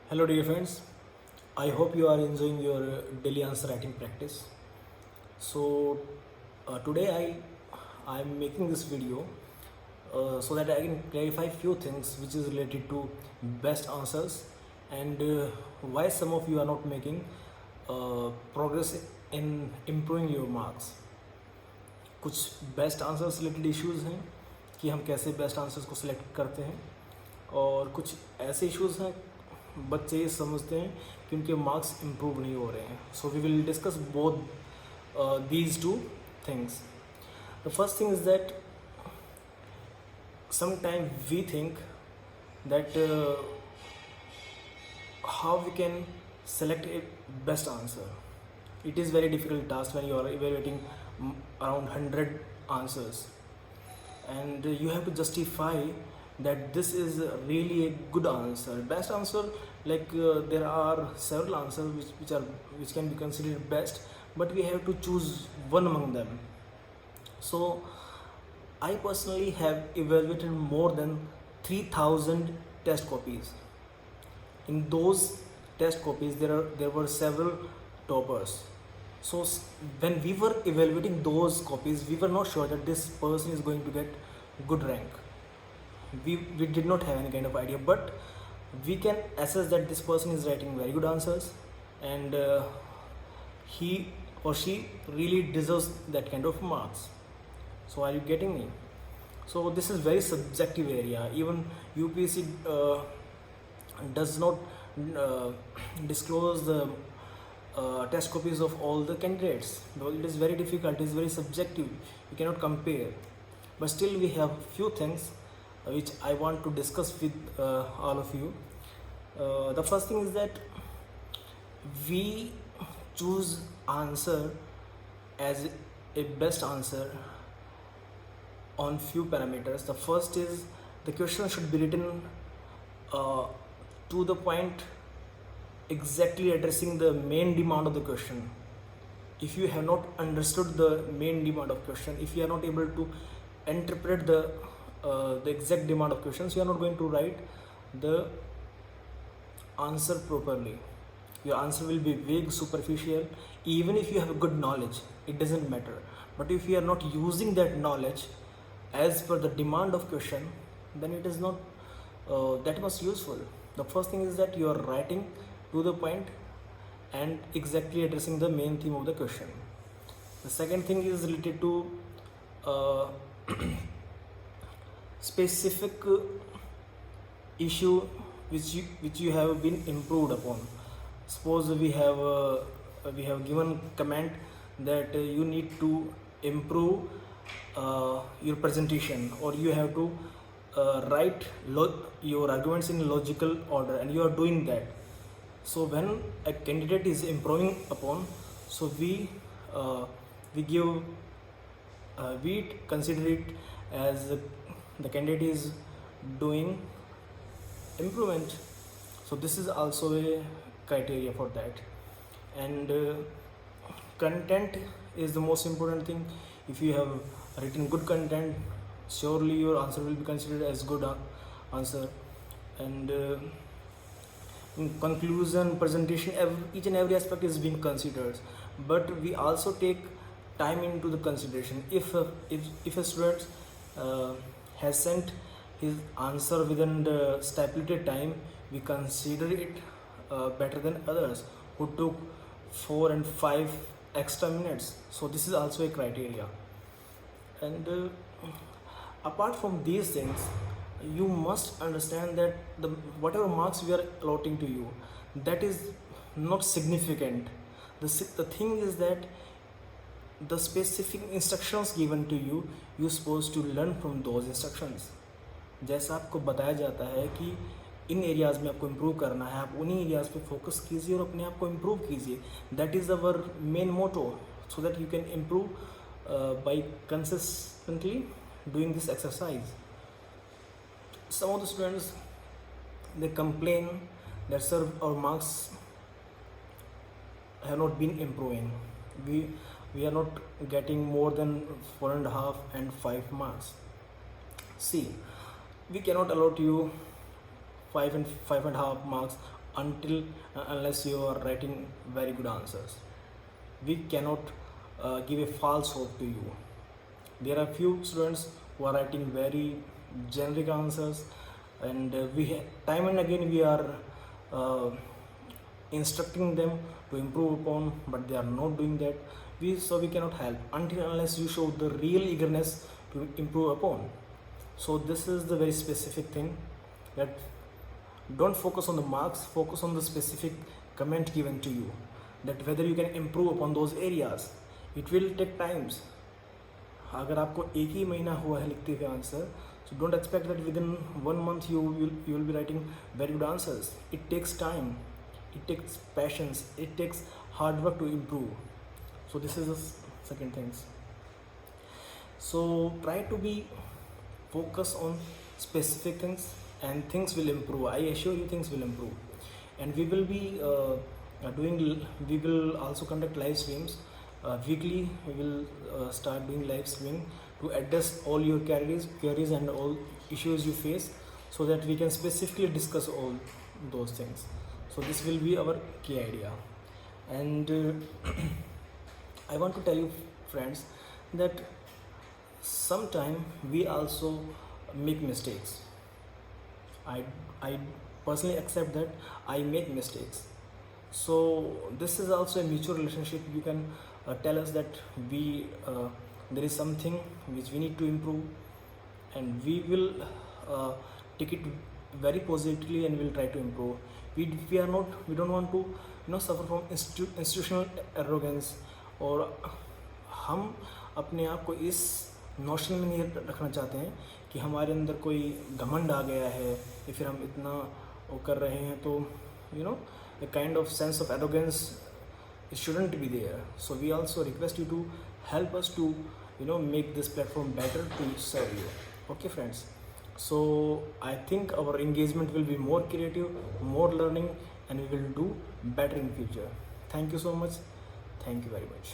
Hello dear friends, I hope you are enjoying your daily answer writing practice. So today I am making this video so that I can clarify few things which is related to best answers and why some of you are not making progress in improving your marks. कुछ best answers related issues हैं कि हम कैसे best answers को select करते हैं और कुछ ऐसे इश्यूज़ हैं बच्चे ये समझते हैं कि उनके मार्क्स इम्प्रूव नहीं हो रहे हैं. So we will discuss both these two things. The first thing is that sometimes we think that how we can select a best answer. It is very difficult task when you are evaluating around 100 answers and you have to justify that this is really a good answer, best answer. There are several answers which can be considered best, but we have to choose one among them. So I personally have evaluated more than 3000 test copies. In those test copies there were several toppers. So when we were evaluating those copies, we were not sure that this person is going to get good rank. We did not have any kind of idea, but we can assess that this person is writing very good answers and he or she really deserves that kind of marks. So are you getting me? So this is very subjective area. Even UPSC does not disclose the test copies of all the candidates. It is very difficult, it is very subjective, you cannot compare. But still we have few things which I want to discuss with all of you. The first thing is that we choose answer as a best answer on few parameters. The first is the question should be written to the point, exactly addressing the main demand of the question. If you have not understood the main demand of question, if you are not able to interpret the exact demand of questions, you are not going to write the answer properly. Your answer will be vague, superficial. Even if you have a good knowledge, it doesn't matter. But if you are not using that knowledge as per the demand of question, then it is not that much useful. The first thing is that you are writing to the point and exactly addressing the main theme of the question. The second thing is related to specific issue which you have been improved upon. Suppose we have given comment that you need to improve your presentation, or you have to write your arguments in logical order, and you are doing that. So when a candidate is improving upon, so we consider it as the candidate is doing improvement. So this is also a criteria for that. And content is the most important thing. If you have written good content, surely your answer will be considered as good answer. And in conclusion, presentation, each and every aspect is being considered, but we also take time into the consideration. If a student has sent his answer within the stipulated time, we consider it better than others who took 4 and 5 extra minutes. So this is also a criteria. And apart from these things, you must understand that whatever marks we are allotting to you, that is not significant. The thing is that the specific instructions given to you, you're supposed to learn from those instructions. जैसा आपको बताया जाता है कि इन areas में आपको improve करना है, आप उन्हीं एरियाज़ पे फोकस कीजिए और अपने आप को इम्प्रूव कीजिए. That is our main motto, so that you can improve by consistently doing this exercise. Some of the students, they complain that sir, our marks have not been improving. We are not getting more than 4.5 and 5 marks. See, we cannot allot you 5 and 5.5 marks until unless you are writing very good answers. We cannot give a false hope to you. There are few students who are writing very generic answers, and time and again we are uh, instructing them to improve upon, but they are not doing that. So we cannot help until unless you show the real eagerness to improve upon. So this is the very specific thing, that don't focus on the marks, focus on the specific comment given to you, that whether you can improve upon those areas. It will take times. अगर आपको एक ही महीना हुआ है लिखते हुए answer, so don't expect that within 1 month you will be writing very good answers. It takes time, it takes patience, it takes hard work to improve. So this is the second things. So try to be focus on specific things, and things will improve. I assure you things will improve. And we will be we will also conduct live streams weekly. We will start doing live streaming to address all your queries and all issues you face, so that we can specifically discuss all those things. So this will be our key idea. And I want to tell you friends that sometime we also make mistakes. I personally accept that I make mistakes. So this is also a mutual relationship. You can tell us that there is something which we need to improve, and we will take it very positively and will try to improve. We don't want to suffer from institutional arrogance, और हम अपने आप को इस notion में नहीं रखना चाहते हैं कि हमारे अंदर कोई घमंड आ गया है या फिर हम इतना वो कर रहे हैं, तो a kind of sense of arrogance shouldn't be there. So we also request you to help us to make this platform better to serve you. Okay friends, so I think our engagement will be more creative, more learning, and we will do better in future. Thank you so much. Thank you very much.